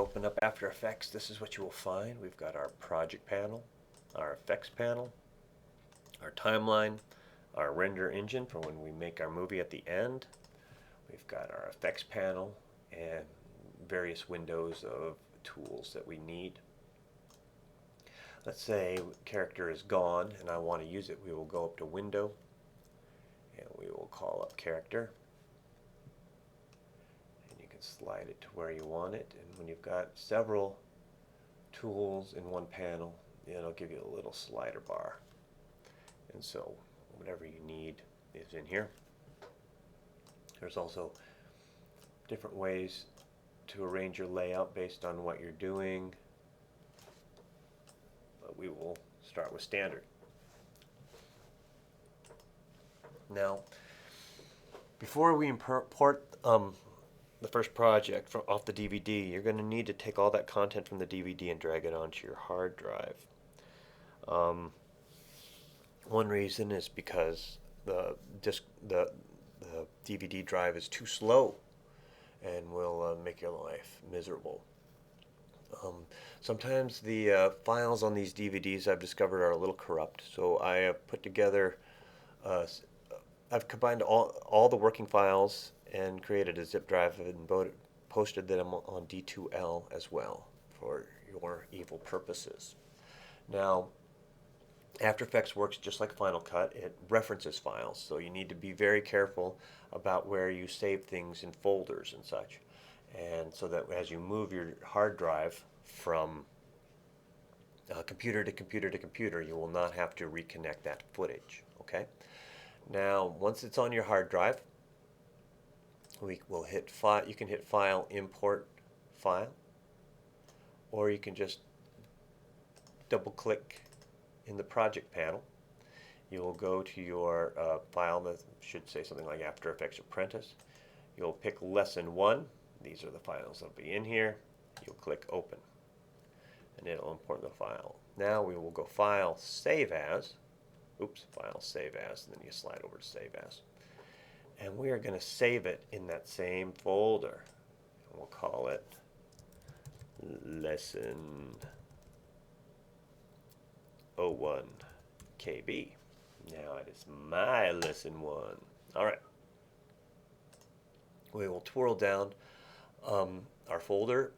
open up After Effects, this is what you will find. We've got our project panel, our effects panel, our timeline, our render engine for when we make our movie at the end. We've got our effects panel and various windows of tools that we need. Let's say character is gone and I want to use it. We will go up to Window and we will call up Character. And you can slide it to where you want it. And when you've got several tools in one panel, it'll give you a little slider bar. And so whatever you need is in here. There's also different ways to arrange your layout based on what you're doing. But we will start with standard. Now, before we import the first project off the DVD, you're going to need to take all that content from the DVD and drag it onto your hard drive. One reason is because the DVD drive is too slow and will make your life miserable. Sometimes the files on these DVDs I've discovered are a little corrupt, so I have put together, I've combined all the working files and created a zip drive and posted them on D2L as well for your evil purposes. Now, After Effects works just like Final Cut. It references files, so you need to be very careful about where you save things in folders and such. And so that as you move your hard drive from computer to computer to computer, you will not have to reconnect that footage. Okay? Now, once it's on your hard drive, we will hit File. You can hit File, Import File, or you can just double-click in the project panel. You will go to your file that should say something like After Effects Apprentice. You'll pick Lesson 1. These are the files that will be in here. You'll click Open, and it'll import the file. Now we will go File, Save As. File, Save As, and then you slide over to Save As. And we are going to save it in that same folder. And we'll call it Lesson01KB. Now it is my Lesson 1. Alright. We will twirl down our folder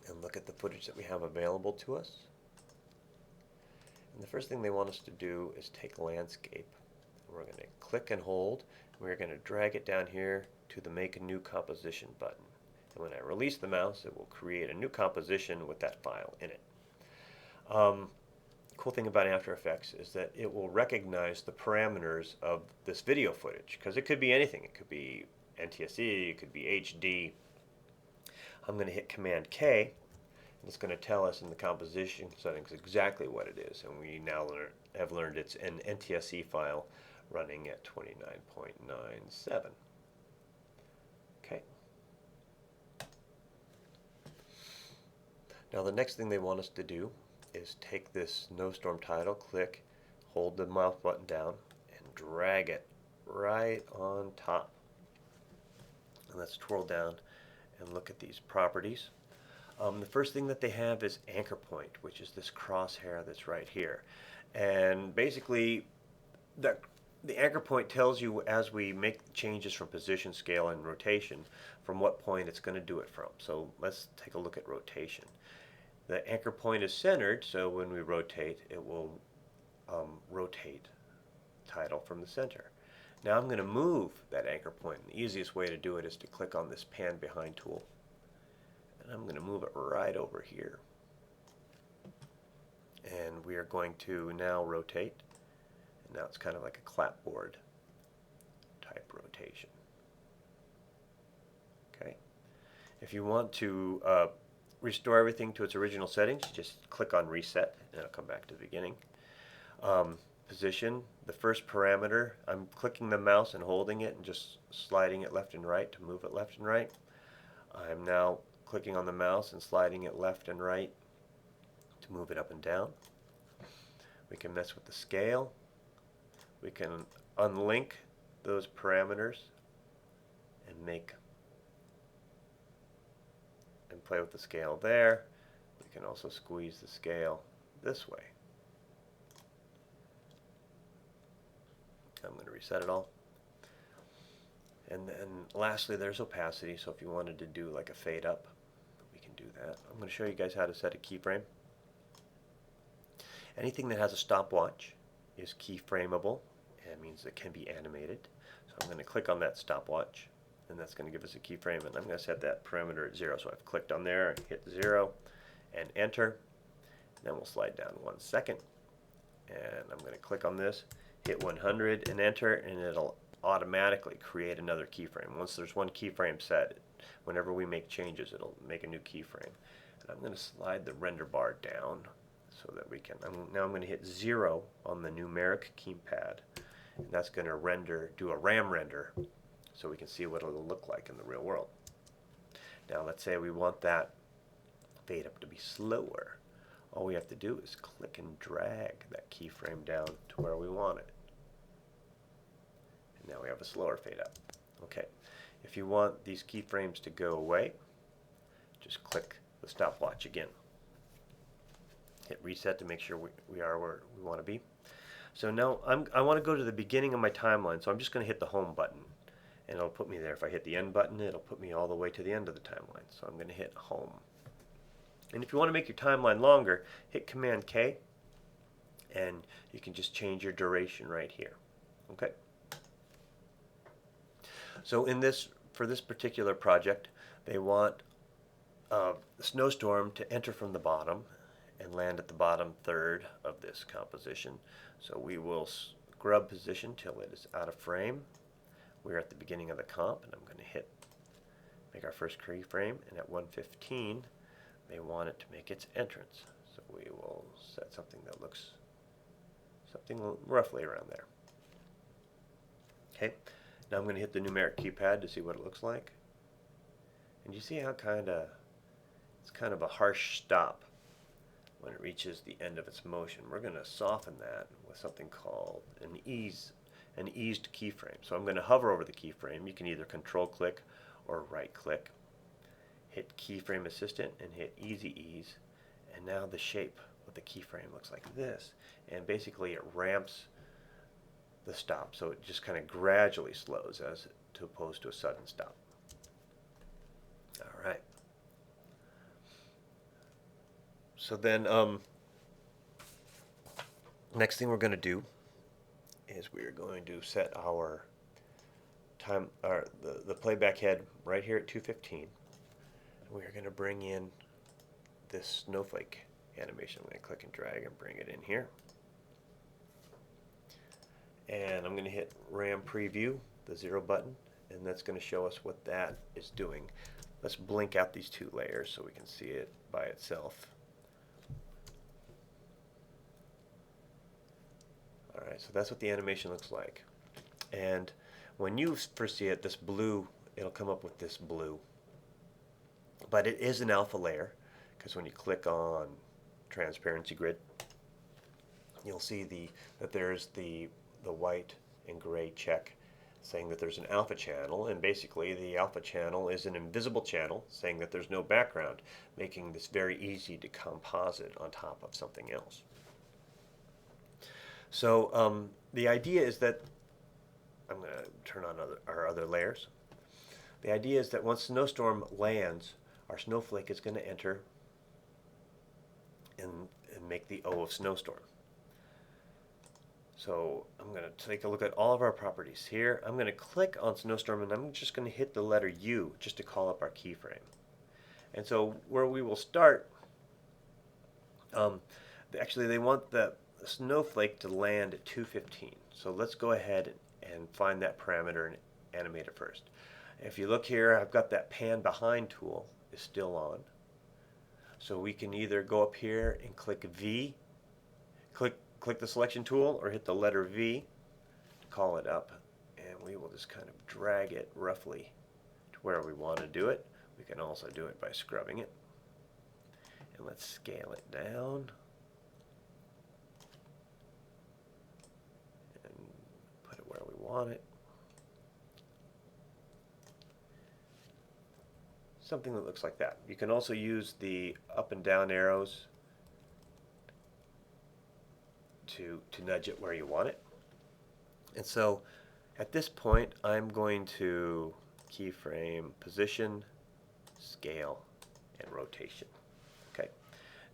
and look at the footage that we have available to us. And the first thing they want us to do is take landscape. We're going to click and hold. And we're going to drag it down here to the Make a New Composition button. And when I release the mouse, it will create a new composition with that file in it. Cool thing about After Effects is that it will recognize the parameters of this video footage, because it could be anything. It could be NTSC, it could be HD. I'm going to hit Command K, and it's going to tell us in the composition settings exactly what it is. And we now have learned it's an NTSC file running at 29.97. Okay. Now the next thing they want us to do is take this snowstorm title, click, hold the mouse button down, and drag it right on top. And let's twirl down and look at these properties. The first thing that they have is anchor point, which is this crosshair that's right here. And basically, the anchor point tells you as we make changes from position, scale, and rotation, from what point it's going to do it from. So let's take a look at rotation. The anchor point is centered, so when we rotate, it will rotate title from the center. Now I'm going to move that anchor point. The easiest way to do it is to click on this Pan Behind tool. And I'm going to move it right over here. And we are going to now rotate. And now it's kind of like a clapboard type rotation. Okay. If you want to restore everything to its original settings, just click on Reset, and it'll come back to the beginning. Position, the first parameter, I'm clicking the mouse and holding it and just sliding it left and right to move it left and right. I'm now clicking on the mouse and sliding it left and right to move it up and down. We can mess with the scale. We can unlink those parameters and make play with the scale there. We can also squeeze the scale this way. I'm going to reset it all. And then lastly, there's opacity. So if you wanted to do like a fade up, we can do that. I'm going to show you guys how to set a keyframe. Anything that has a stopwatch is keyframeable. It means it can be animated. So I'm going to click on that stopwatch, and that's going to give us a keyframe. And I'm going to set that parameter at 0. So I've clicked on there, hit 0, and enter. Then we'll slide down 1 second, and I'm going to click on this, hit 100, and enter, and it'll automatically create another keyframe. Once there's one keyframe set, whenever we make changes, it'll make a new keyframe. And I'm going to slide the render bar down so that we can. Now I'm going to hit 0 on the numeric keypad, and that's going to do a RAM render, so we can see what it'll look like in the real world. Now let's say we want that fade up to be slower. All we have to do is click and drag that keyframe down to where we want it. And now we have a slower fade up. Okay. If you want these keyframes to go away, just click the stopwatch again. Hit reset to make sure we are where we want to be. So now I want to go to the beginning of my timeline, so I'm just going to hit the home button, and it'll put me there. If I hit the end button, it'll put me all the way to the end of the timeline. So I'm going to hit home. And if you want to make your timeline longer, hit Command K, and you can just change your duration right here. Okay. So for this particular project, they want a snowstorm to enter from the bottom and land at the bottom third of this composition. So we will scrub position till it is out of frame. We're at the beginning of the comp, and I'm going to make our first keyframe, and at 115 they want it to make its entrance. So we will set something that looks something roughly around there. Okay, now I'm going to hit the numeric keypad to see what it looks like. And you see how it's kind of a harsh stop when it reaches the end of its motion. We're going to soften that with something called an eased keyframe. So I'm going to hover over the keyframe. You can either control click or right click. Hit keyframe assistant and hit easy ease, and now the shape of the keyframe looks like this, and basically it ramps the stop, so it just kind of gradually slows as opposed to a sudden stop. All right. So then next thing we're going to do is we're going to set our time, the playback head right here at 215. We're going to bring in this snowflake animation. I'm going to click and drag and bring it in here. And I'm going to hit RAM preview, the 0 button, and that's going to show us what that is doing. Let's blink out these two layers so we can see it by itself. Alright, so that's what the animation looks like. And when you first see it, this blue, it'll come up with this blue. But it is an alpha layer, because when you click on transparency grid, you'll see that there's the white and gray check saying that there's an alpha channel, and basically the alpha channel is an invisible channel saying that there's no background, making this very easy to composite on top of something else. So the idea is that I'm going to turn on our other layers. The idea is that once snowstorm lands, our snowflake is going to enter and make the O of snowstorm. So I'm going to take a look at all of our properties here. I'm going to click on snowstorm, and I'm just going to hit the letter U just to call up our keyframe. And so where we will start, actually they want the snowflake to land at 215. So let's go ahead and find that parameter and animate it first. If you look here, I've got that pan behind tool is still on. So we can either go up here and click V, click the selection tool, or hit the letter V to call it up, and we will just kind of drag it roughly to where we want to do it. We can also do it by scrubbing it. And let's scale it down and put it where we want it. something that looks like that. You can also use the up and down arrows to nudge it where you want it. And so at this point, I'm going to keyframe position, scale, and rotation. Okay.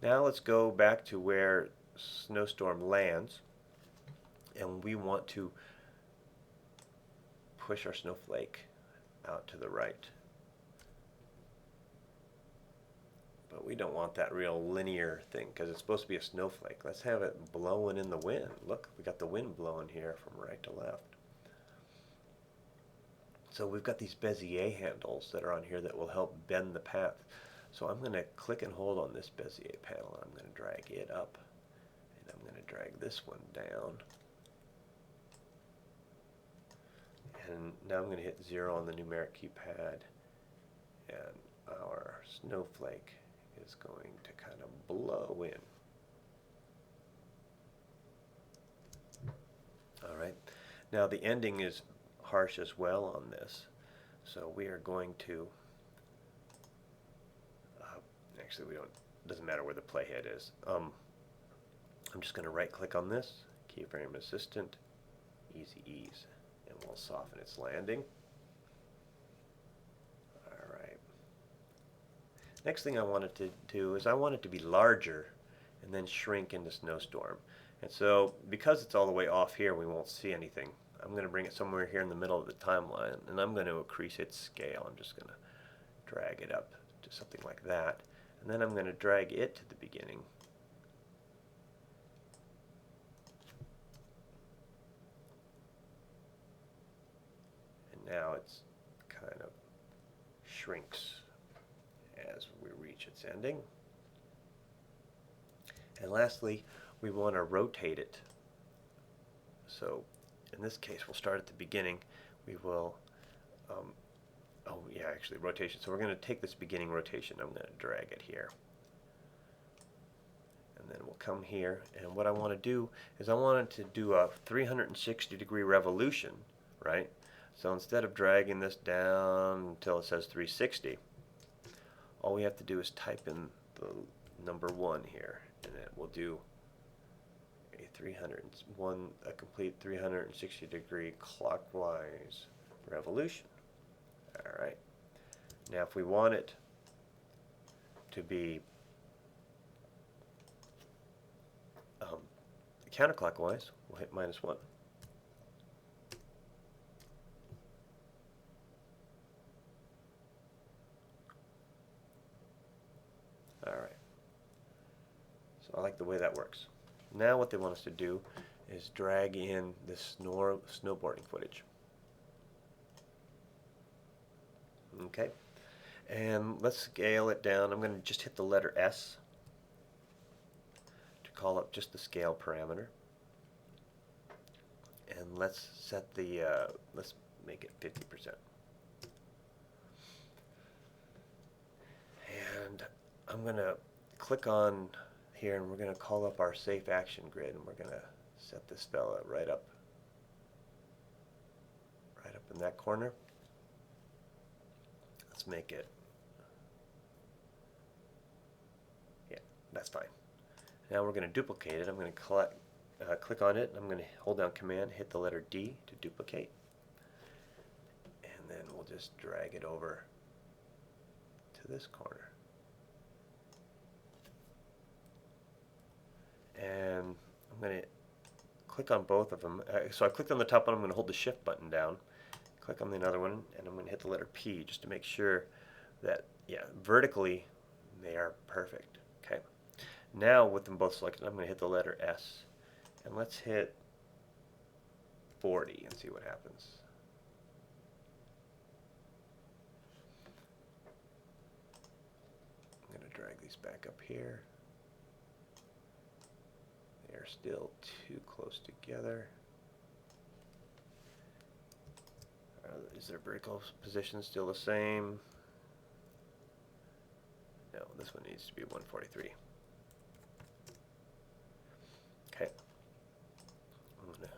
Now let's go back to where Snowstorm lands, and we want to push our snowflake out to the right. But we don't want that real linear thing because it's supposed to be a snowflake. Let's have it blowing in the wind. Look, we got the wind blowing here from right to left. So we've got these Bezier handles that are on here that will help bend the path. So I'm going to click and hold on this Bezier panel. I'm going to drag it up, and I'm going to drag this one down. And now I'm going to hit 0 on the numeric keypad, and our snowflake is going to kind of blow in. All right. Now the ending is harsh as well on this, so we are going to actually we don't, doesn't matter where the playhead is. I'm just going to right click on this, keyframe assistant, easy ease, and we'll soften its landing. Alright. Next thing I wanted to do is I want it to be larger and then shrink into Snowstorm. And so because it's all the way off here, we won't see anything. I'm going to bring it somewhere here in the middle of the timeline, and I'm going to increase its scale. I'm just going to drag it up to something like that. And then I'm going to drag it to the beginning. And now it's kind of shrinks as we reach its ending. And lastly, we want to rotate it. So in this case, we'll start at the beginning. We will, oh yeah, actually rotation. So we're going to take this beginning rotation. I'm going to drag it here. And then we'll come here. And what I want to do is I want it to do a 360-degree revolution, right? So instead of dragging this down until it says 360, all we have to do is type in the number 1 here, and it will do a complete 360-degree clockwise revolution. All right. Now, if we want it to be counterclockwise, we'll hit -1. All right. So I like the way that works. Now what they want us to do is drag in this snowboarding footage. Okay. And let's scale it down. I'm going to just hit the letter S to call up just the scale parameter. And let's set the, let's make it 50%. And I'm going to click on here, and we're going to call up our safe action grid, and we're going to set this fella right up in that corner. Let's make it, yeah, that's fine. Now we're going to duplicate it. I'm going to click on it, and I'm going to hold down Command, hit the letter D to duplicate, and then we'll just drag it over to this corner. And I'm going to click on both of them. So I clicked on the top one. I'm going to hold the Shift button down, click on the other one, and I'm going to hit the letter P just to make sure that, yeah, vertically they are perfect. Okay. Now with them both selected, I'm going to hit the letter S, and let's hit 40 and see what happens. I'm going to drag these back up here. They're still too close together. Is their vertical position still the same? No, this one needs to be 143. Okay. I'm going to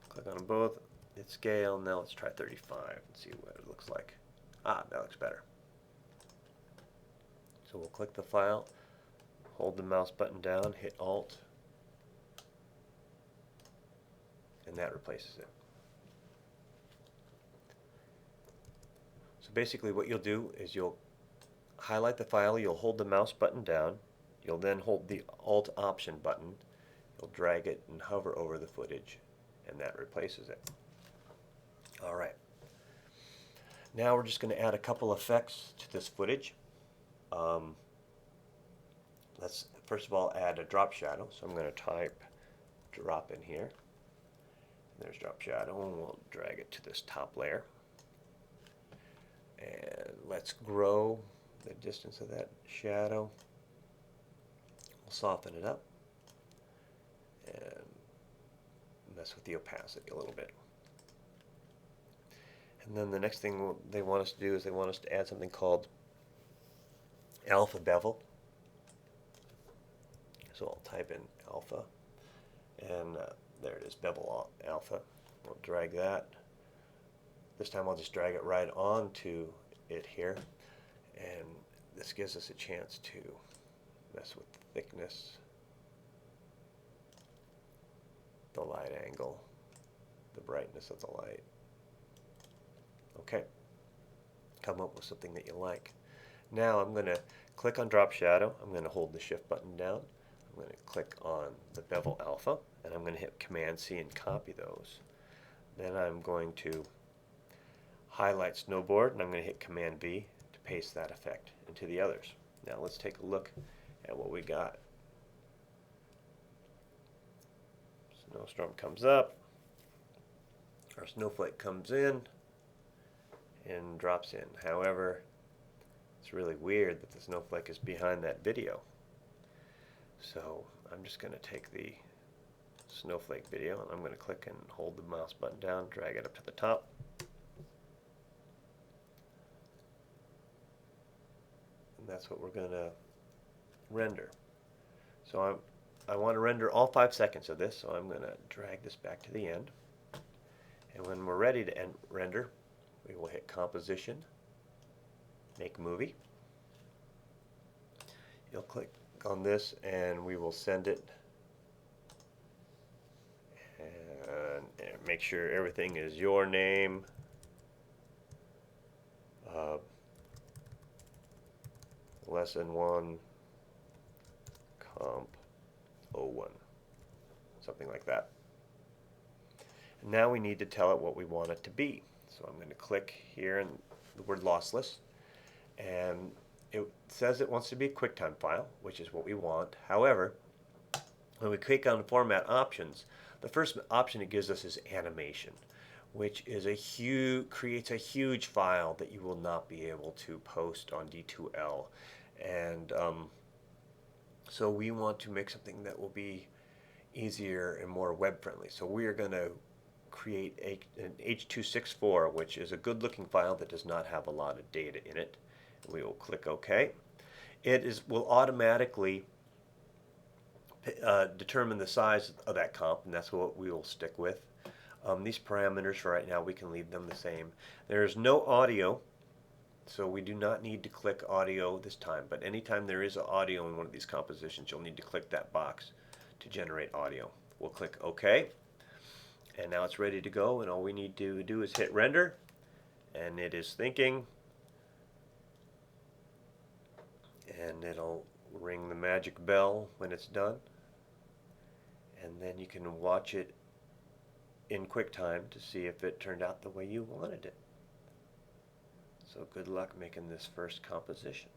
click on them both, hit scale. Now let's try 35 and see what it looks like. Ah, that looks better. So we'll click the file, hold the mouse button down, hit Alt, and that replaces it. So basically what you'll do is you'll highlight the file, you'll hold the mouse button down, you'll then hold the Alt Option button, you'll drag it and hover over the footage, and that replaces it. Alright. Now we're just going to add a couple effects to this footage. Let's first of all add a drop shadow. So I'm going to type drop in here. There's drop shadow, and we'll drag it to this top layer. And let's grow the distance of that shadow. We'll soften it up and mess with the opacity a little bit. And then the next thing they want us to do is they want us to add something called alpha bevel. So I'll type in alpha, and there it is, bevel alpha. We'll drag that. This time I'll just drag it right onto it here, and this gives us a chance to mess with the thickness, the light angle, the brightness of the light. Okay, come up with something that you like. Now I'm going to click on drop shadow. I'm going to hold the shift button down. I'm going to click on the bevel alpha, and I'm going to hit Command C and copy those. Then I'm going to highlight snowboard, and I'm going to hit Command V to paste that effect into the others. Now let's take a look at what we got. Snowstorm comes up, our snowflake comes in and drops in. However, it's really weird that the snowflake is behind that video. So I'm just going to take the snowflake video, and I'm going to click and hold the mouse button down, drag it up to the top. And that's what we're going to render. So I want to render all 5 seconds of this, so I'm going to drag this back to the end. And when we're ready to render, we will hit Composition, Make Movie. You'll click on this, and we will send it, and make sure everything is your name, Lesson01Comp01, something like that. And now we need to tell it what we want it to be. So I'm going to click here in the word lossless, and it says it wants to be a QuickTime file, which is what we want. However, when we click on Format Options, the first option it gives us is animation, which is creates a huge file that you will not be able to post on D2L. And so we want to make something that will be easier and more web friendly. So we are going to create an H.264, which is a good looking file that does not have a lot of data in it. We will click OK. It will automatically determine the size of that comp, and that's what we will stick with. These parameters for right now, we can leave them the same. There is no audio, so we do not need to click audio this time, but anytime there is audio in one of these compositions, you'll need to click that box to generate audio. We'll click OK, and now it's ready to go, and all we need to do is hit render, and it is thinking, and it'll ring the magic bell when it's done, and then you can watch it in QuickTime to see if it turned out the way you wanted it. So good luck making this first composition.